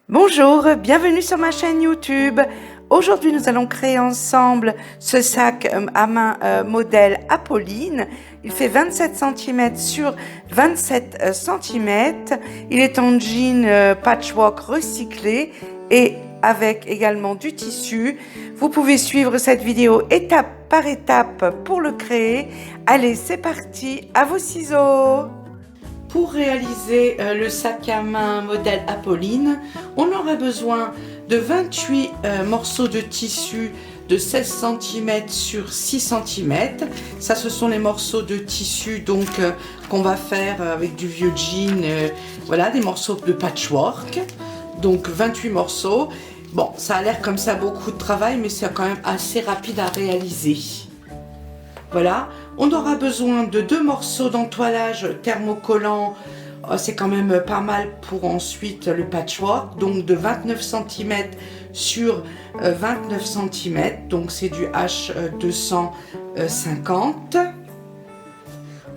Bonjour, bienvenue sur ma chaîne YouTube. Aujourd'hui, nous allons créer ensemble ce sac à main modèle Apolline. Il fait 27 cm sur 27 cm. Il est en jean patchwork recyclé et avec également du tissu. Vous pouvez suivre cette vidéo étape par étape pour le créer. Allez, c'est parti, à vos ciseaux! Pour réaliser le sac à main modèle Apolline, on aura besoin de 28 morceaux de tissu de 16 cm sur 6 cm. Ça, ce sont les morceaux de tissu donc qu'on va faire avec du vieux jean, voilà, des morceaux de patchwork. Donc 28 morceaux. Bon, ça a l'air comme ça beaucoup de travail, mais c'est quand même assez rapide à réaliser. Voilà, on aura besoin de 2 morceaux d'entoilage thermocollant, c'est quand même pas mal pour ensuite le patchwork, donc de 29 cm sur 29 cm, donc c'est du H250.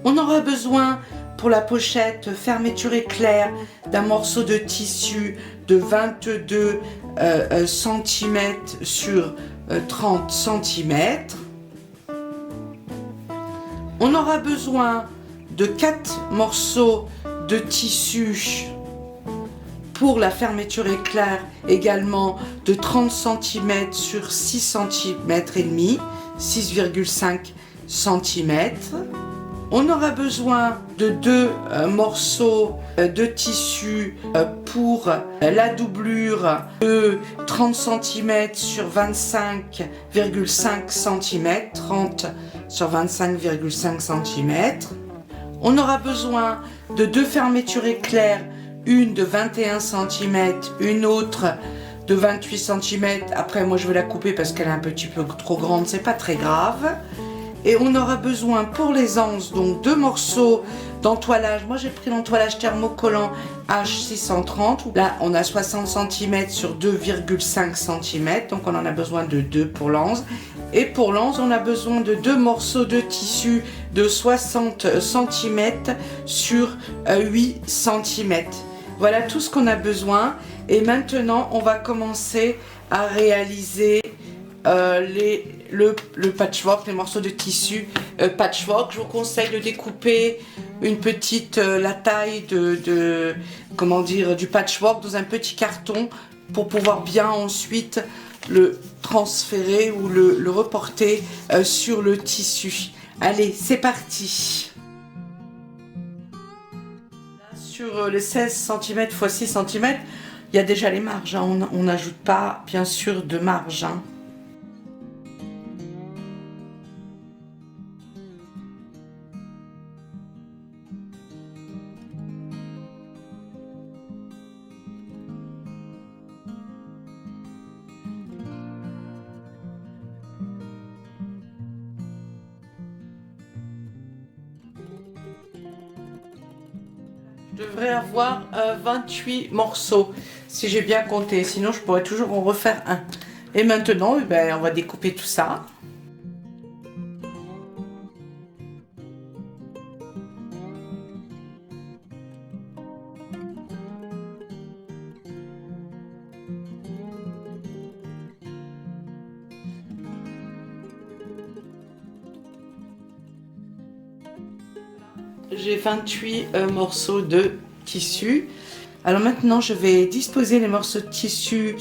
On aura besoin pour la pochette fermeture éclair d'un morceau de tissu de 22 cm sur 30 cm. On aura besoin de 4 morceaux de tissu pour la fermeture éclair, également de 30 cm sur 6 cm et demi, 6,5 cm. On aura besoin de 2 morceaux de tissu pour la doublure de 30 cm sur 25,5 cm, 30 sur 25,5 cm. On aura besoin de 2 fermetures éclair, une de 21 cm, une autre de 28 cm. Après, moi je vais la couper parce qu'elle est un petit peu trop grande, c'est pas très grave. Et on aura besoin pour les anses, donc 2 morceaux d'entoilage. Moi j'ai pris l'entoilage thermocollant H630. Là on a 60 cm sur 2,5 cm, donc on en a besoin de 2 pour l'anse. Et pour l'anse, on a besoin de 2 morceaux de tissu de 60 cm sur 8 cm. Voilà tout ce qu'on a besoin. Et maintenant, on va commencer à réaliser le patchwork, les morceaux de tissu patchwork. Je vous conseille de découper une petite, la taille comment dire, du patchwork dans un petit carton pour pouvoir bien ensuite le transférer ou le reporter sur le tissu. Allez, c'est parti. Sur les 16 cm x 6 cm, il y a déjà les marges, hein. On n'ajoute pas bien sûr de marge, hein. Je devrais avoir 28 morceaux, si j'ai bien compté, sinon je pourrais toujours en refaire un. Et maintenant, ben, on va découper tout ça. J'ai 28 morceaux de tissu. Alors maintenant, je vais disposer les morceaux de tissu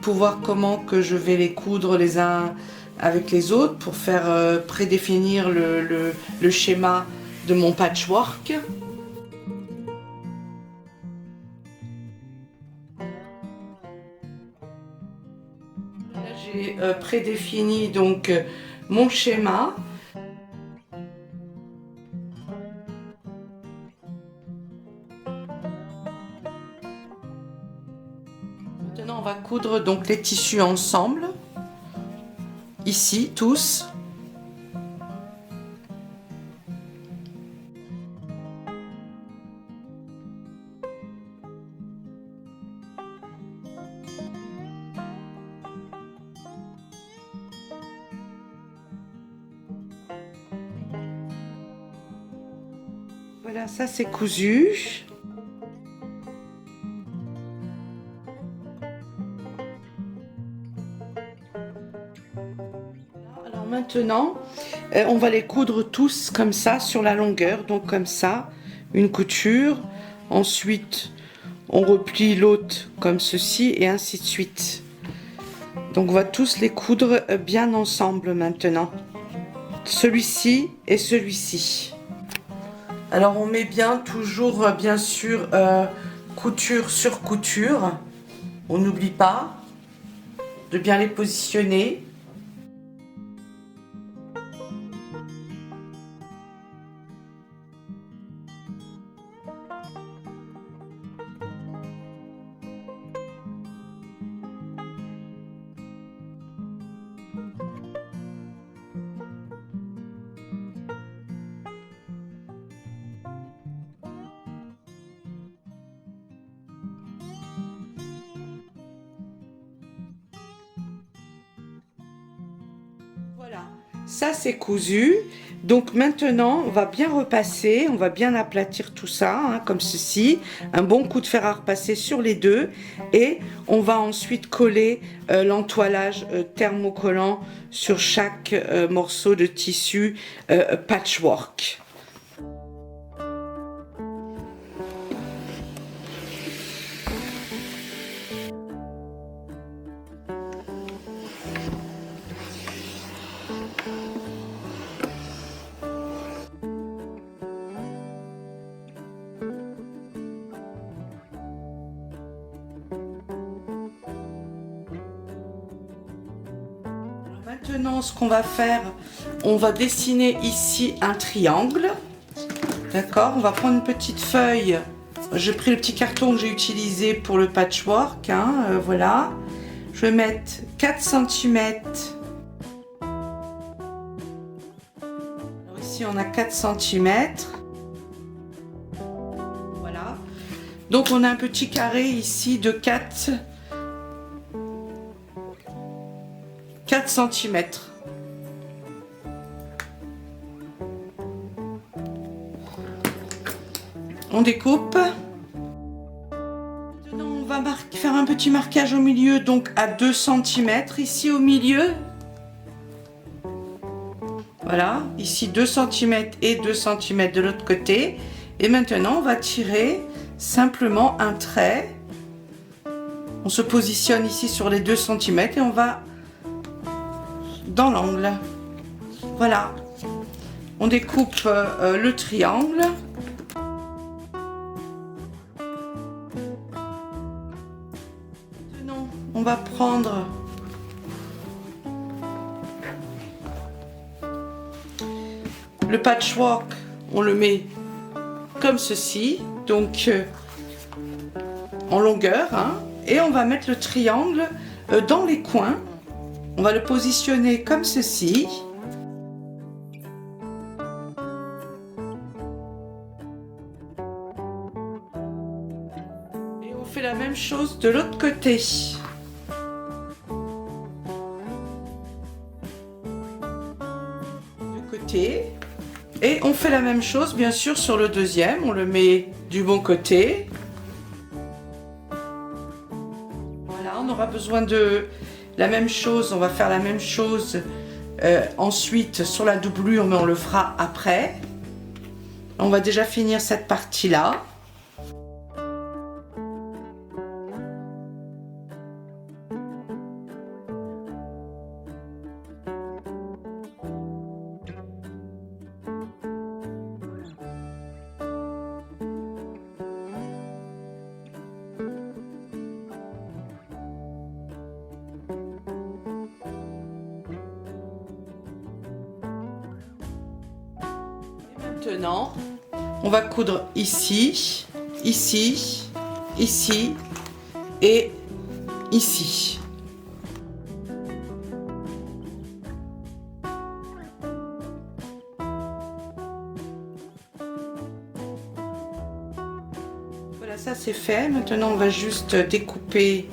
pour voir comment que je vais les coudre les uns avec les autres pour faire prédéfinir le schéma de mon patchwork. Là, j'ai prédéfini donc mon schéma. Maintenant, on va coudre donc les tissus ensemble, ici, tous. Voilà, ça c'est cousu. Maintenant, on va les coudre tous comme ça sur la longueur, donc comme ça, une couture. Ensuite, on replie l'autre comme ceci et ainsi de suite. Donc on va tous les coudre bien ensemble maintenant. Celui-ci et celui-ci. Alors on met bien toujours bien sûr couture sur couture. On n'oublie pas de bien les positionner. Voilà, ça c'est cousu. Donc maintenant, on va bien repasser, on va bien aplatir tout ça, hein, comme ceci. Un bon coup de fer à repasser sur les deux. Et on va ensuite coller l'entoilage thermocollant sur chaque morceau de tissu patchwork. Maintenant, ce qu'on va faire, on va dessiner ici un triangle. D'accord, on va prendre une petite feuille. J'ai pris le petit carton que j'ai utilisé pour le patchwork. Hein, voilà. Je vais mettre 4 cm. Alors ici, on a 4 cm. Voilà. Donc, on a un petit carré ici de 4 cm. On découpe. Maintenant, on va faire un petit marquage au milieu, donc à 2 cm ici au milieu. Voilà, ici 2 cm et 2 cm de l'autre côté. Et maintenant, on va tirer simplement un trait. On se positionne ici sur les 2 cm et on va dans l'angle. Voilà. On découpe le triangle. Maintenant, on va prendre le patchwork, on le met comme ceci, donc en longueur, hein, et on va mettre le triangle dans les coins. On va le positionner comme ceci. Et on fait la même chose de l'autre côté. De côté. Et on fait la même chose bien sûr sur le deuxième. On le met du bon côté. Voilà, on aura besoin de la même chose, on va faire la même chose ensuite sur la doublure, mais on le fera après. On va déjà finir cette partie-là. Maintenant, on va coudre ici, ici, ici et ici. Voilà, ça c'est fait. Maintenant, on va juste découper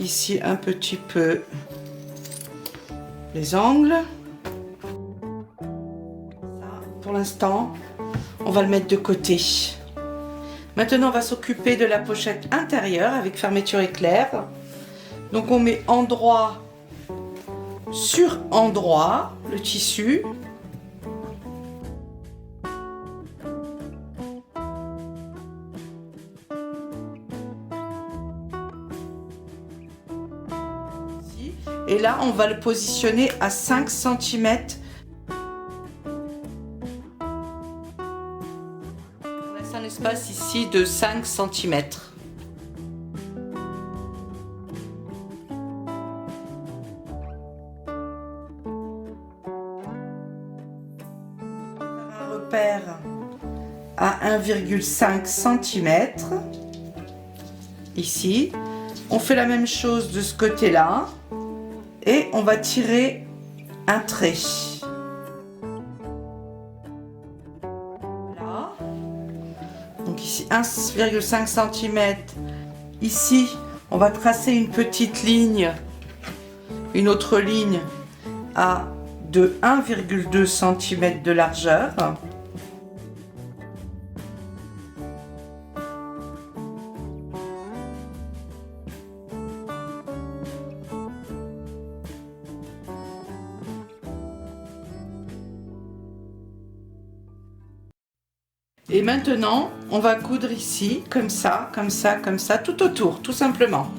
ici un petit peu les angles. Ça, pour l'instant, on va le mettre de côté. Maintenant, on va s'occuper de la pochette intérieure avec fermeture éclair. Donc on met endroit sur endroit le tissu. Et là, on va le positionner à 5 cm. On laisse un espace ici de 5 cm. Un repère à 1,5 cm. Ici. On fait la même chose de ce côté-là. Et on va tirer un trait. Voilà. Donc ici 1,5 cm. Ici, on va tracer une petite ligne, une autre ligne de 1,2 cm de largeur. Et maintenant, on va coudre ici, comme ça, comme ça, comme ça, tout autour, tout simplement.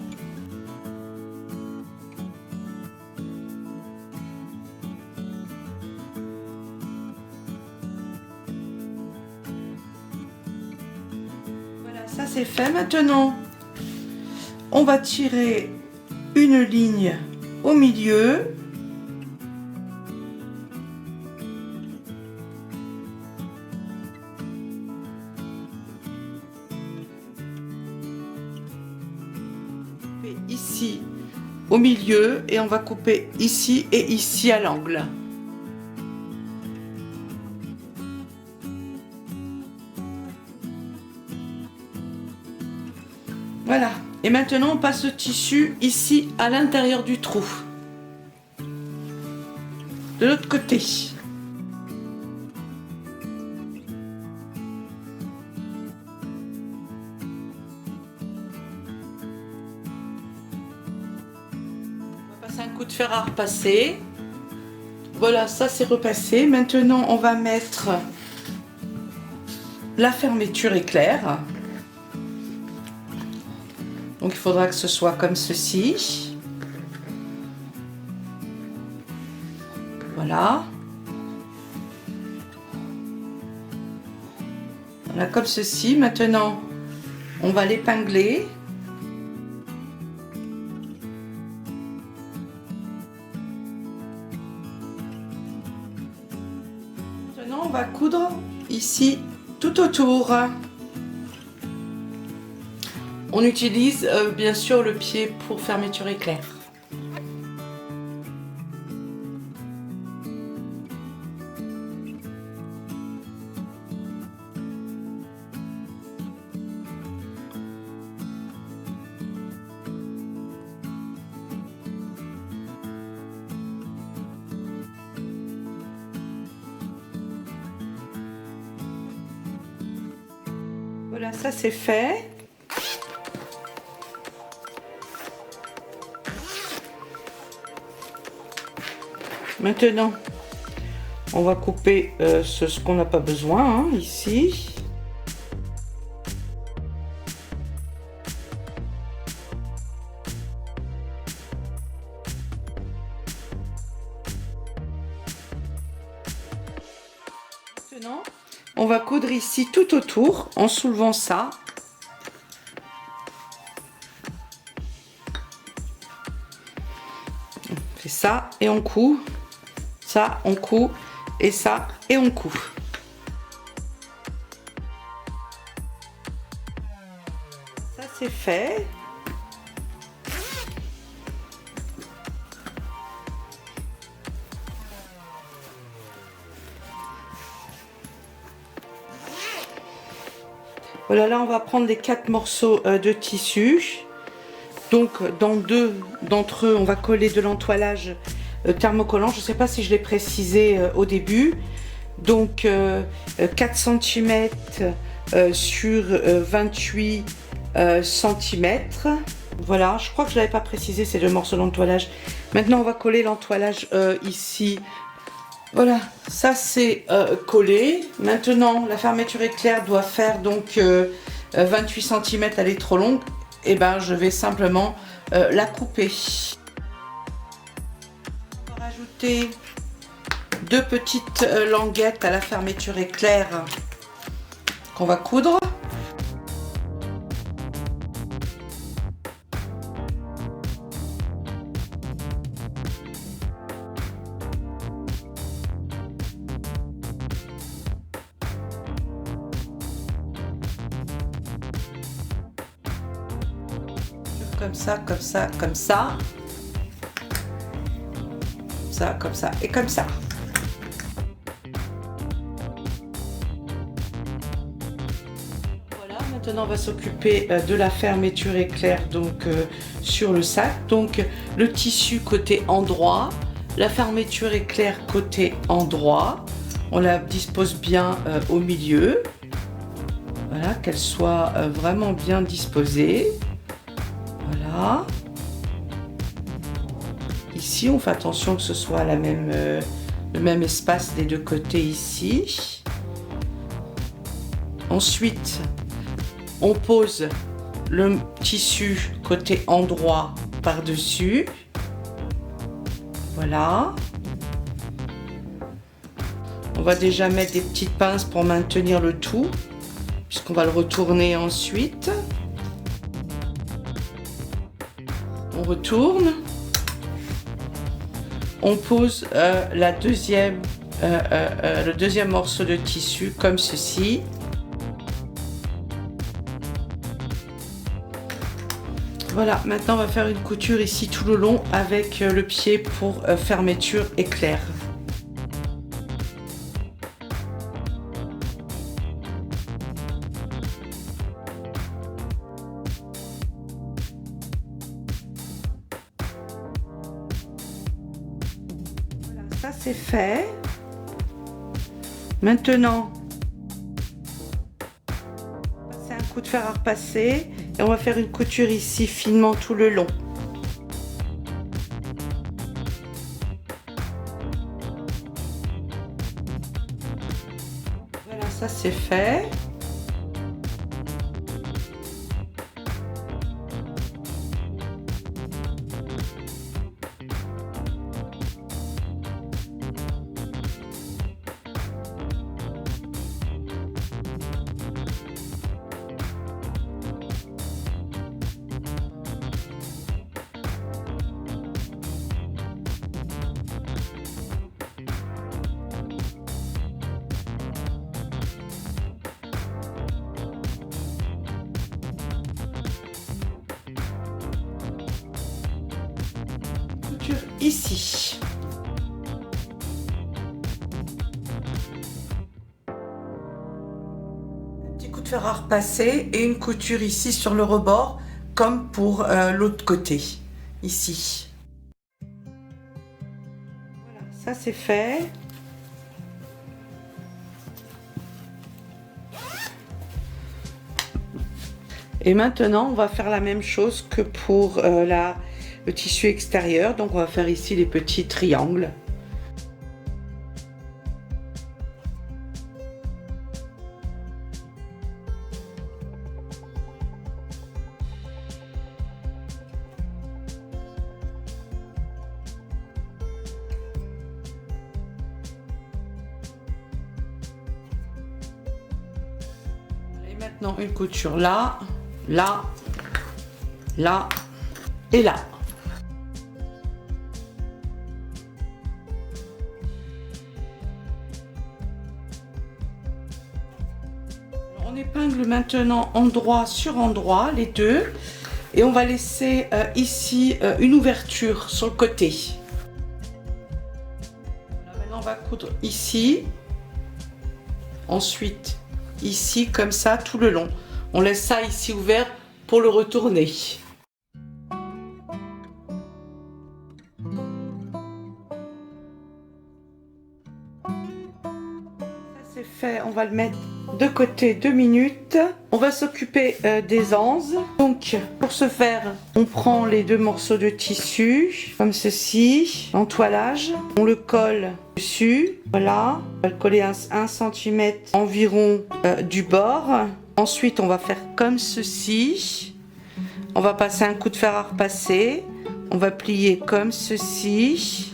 Voilà, ça c'est fait. Maintenant, on va tirer une ligne au milieu. Ici au milieu et on va couper ici et ici à l'angle. Voilà, et maintenant on passe le tissu ici à l'intérieur du trou de l'autre côté. Un coup de fer à repasser. Voilà, ça c'est repassé. Maintenant on va mettre la fermeture éclair. Donc il faudra que ce soit comme ceci. Voilà. Voilà, comme ceci. Maintenant on va l'épingler. Maintenant, on va coudre ici tout autour. On utilise bien sûr le pied pour fermeture éclair. Voilà, ça c'est fait. Maintenant, on va couper ce qu'on n'a pas besoin, hein, ici. Maintenant, on va coudre ici tout autour en soulevant ça. On fait ça et on coud. Ça, on coud. Et ça, et on coud. Ça, c'est fait. Voilà, là on va prendre les 4 morceaux de tissu. Donc dans 2 d'entre eux, on va coller de l'entoilage thermocollant. Je ne sais pas si je l'ai précisé au début. Donc 4 cm sur 28 cm. Voilà, je crois que je l'avais pas précisé ces deux morceaux d'entoilage. Maintenant on va coller l'entoilage ici. Voilà, ça c'est collé. Maintenant la fermeture éclair doit faire donc 28 cm, elle est trop longue. Et ben je vais simplement la couper. On va rajouter deux petites languettes à la fermeture éclair qu'on va coudre. Comme ça, comme ça, comme ça. Ça, comme ça et comme ça. Voilà, maintenant on va s'occuper de la fermeture éclair donc sur le sac. Donc le tissu côté endroit, la fermeture éclair côté endroit. On la dispose bien au milieu. Voilà, qu'elle soit vraiment bien disposée. Voilà. Ici, on fait attention que ce soit le même espace des deux côtés ici. Ensuite, on pose le tissu côté endroit par-dessus. Voilà. On va déjà mettre des petites pinces pour maintenir le tout, puisqu'on va le retourner ensuite. On retourne. On pose le deuxième morceau de tissu comme ceci. Voilà, maintenant on va faire une couture ici tout le long avec le pied pour fermeture éclair. Ça c'est fait. Maintenant, c'est un coup de fer à repasser et on va faire une couture ici finement tout le long. Voilà, ça c'est fait. Ici. Un petit coup de fer à repasser et une couture ici sur le rebord comme pour l'autre côté, ici. Voilà, ça c'est fait. Et maintenant, on va faire la même chose que pour le tissu extérieur. Donc, on va faire ici les petits triangles. Et maintenant, une couture là. Là, là et là. Alors, on épingle maintenant endroit sur endroit, les deux. Et on va laisser ici une ouverture sur le côté. Voilà, maintenant, on va coudre ici. Ensuite, ici, comme ça, tout le long. On laisse ça ici ouvert pour le retourner. Ça c'est fait, on va le mettre de côté 2 minutes. On va s'occuper des anses. Donc pour ce faire, on prend les 2 morceaux de tissu comme ceci, l'entoilage. On le colle dessus, voilà. On va le coller à 1 cm environ du bord. Ensuite on va faire comme ceci. On va passer un coup de fer à repasser. On va plier comme ceci.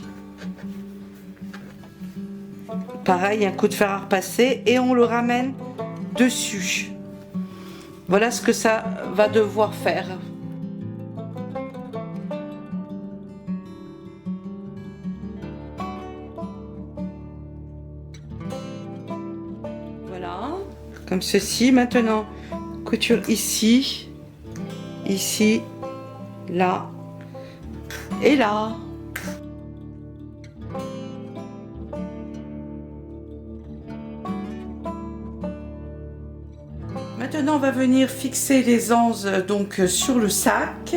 Pareil, un coup de fer à repasser et on le ramène dessus. Voilà ce que ça va devoir faire. Voilà, comme ceci. Maintenant, couture ici, ici, là et là. Maintenant, on va venir fixer les anses donc sur le sac.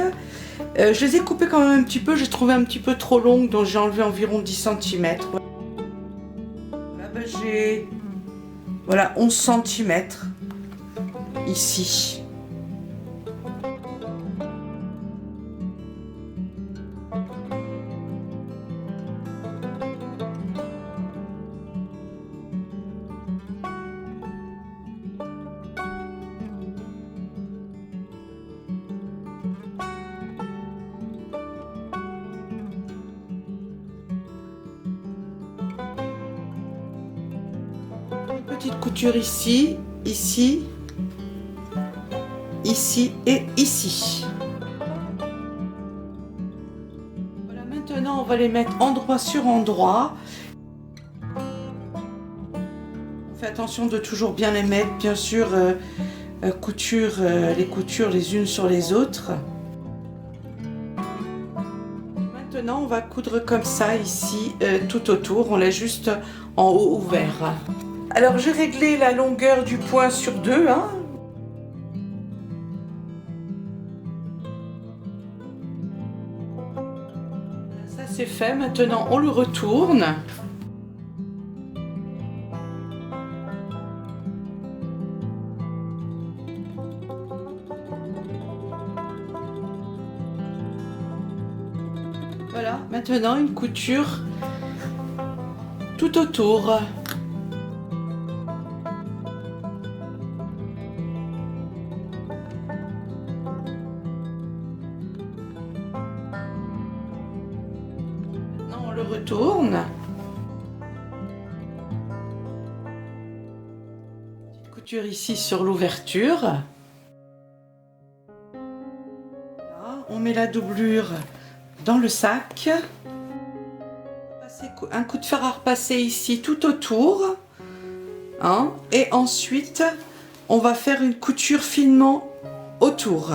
Je les ai coupées quand même un petit peu, j'ai trouvé un petit peu trop longues, donc j'ai enlevé environ 10 cm. Là, j'ai 11 cm ici. Petite couture ici, ici, ici et ici. Voilà, maintenant on va les mettre endroit sur endroit. On fait attention de toujours bien les mettre, bien sûr, les coutures les unes sur les autres. Maintenant on va coudre comme ça ici, tout autour, on laisse juste en haut ouvert. Alors j'ai réglé la longueur du point sur 2, hein. Ça c'est fait, maintenant on le retourne. Voilà, maintenant une couture tout autour. On le retourne. Petite couture ici sur l'ouverture. Voilà, on met la doublure dans le sac. Un coup de fer à repasser ici tout autour. Hein, et ensuite, on va faire une couture finement autour.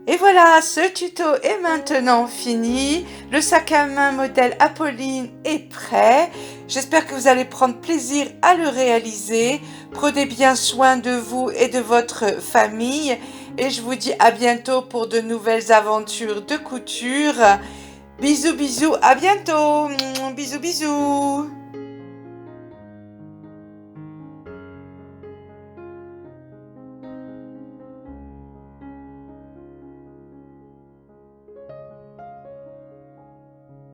Et voilà, ce tuto est maintenant fini. Le sac à main modèle Apolline est prêt. J'espère que vous allez prendre plaisir à le réaliser. Prenez bien soin de vous et de votre famille. Et je vous dis à bientôt pour de nouvelles aventures de couture. Bisous, bisous, à bientôt. Bisous, bisous.